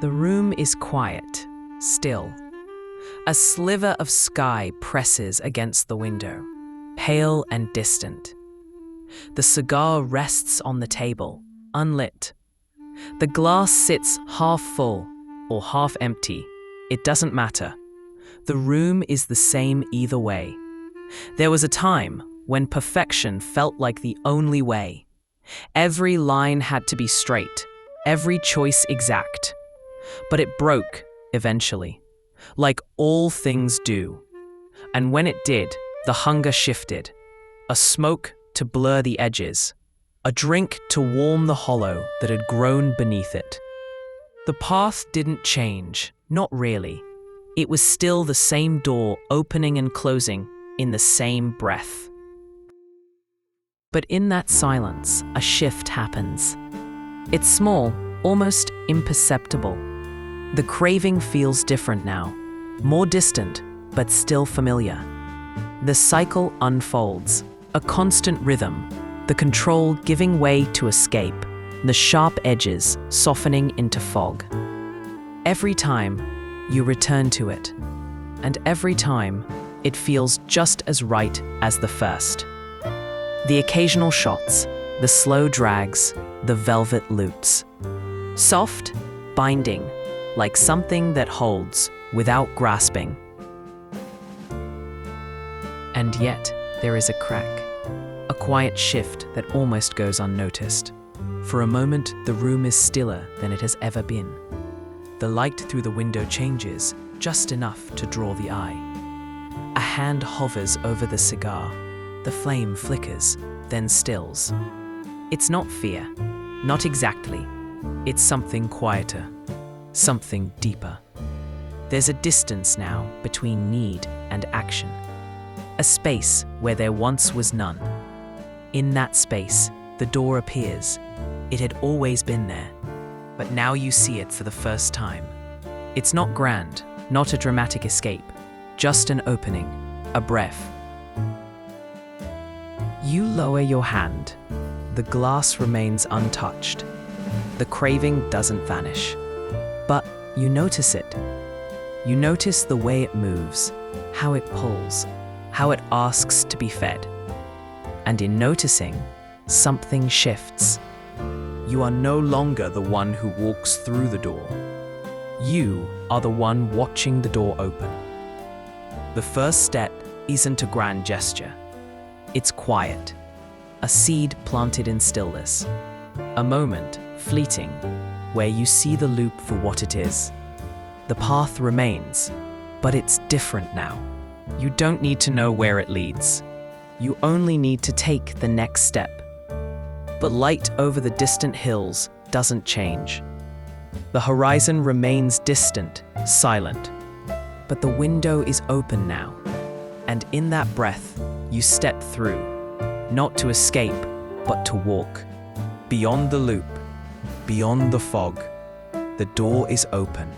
The room is quiet, still. A sliver of sky presses against the window, pale and distant. The cigar rests on the table, unlit. The glass sits half full or half empty. It doesn't matter. The room is the same either way. There was a time when perfection felt like the only way. Every line had to be straight, every choice exact. But it broke, eventually, like all things do. And when it did, the hunger shifted. A smoke to blur the edges, a drink to warm the hollow that had grown beneath it. The path didn't change, not really. It was still the same door opening and closing in the same breath. But in that silence, a shift happens. It's small, almost imperceptible. The craving feels different now, more distant, but still familiar. The cycle unfolds, a constant rhythm, the control giving way to escape, the sharp edges softening into fog. Every time, you return to it, and every time, it feels just as right as the first. The occasional shots, the slow drags, the velvet loops. Soft, binding, like something that holds without grasping. And yet, there is a crack, a quiet shift that almost goes unnoticed. For a moment, the room is stiller than it has ever been. The light through the window changes, just enough to draw the eye. A hand hovers over the cigar. The flame flickers, then stills. It's not fear, not exactly. It's something quieter, something deeper. There's a distance now between need and action. A space where there once was none. In that space, the door appears. It had always been there, but now you see it for the first time. It's not grand, not a dramatic escape, just an opening, a breath. You lower your hand. The glass remains untouched. The craving doesn't vanish, but you notice it. You notice the way it moves, how it pulls, how it asks to be fed. And in noticing, something shifts. You are no longer the one who walks through the door. You are the one watching the door open. The first step isn't a grand gesture. It's quiet, a seed planted in stillness, a moment, fleeting, where you see the loop for what it is. The path remains, but it's different now. You don't need to know where it leads. You only need to take the next step. But light over the distant hills doesn't change. The horizon remains distant, silent. But the window is open now, and in that breath, you step through, not to escape, but to walk. Beyond the loop, beyond the fog, the door is open.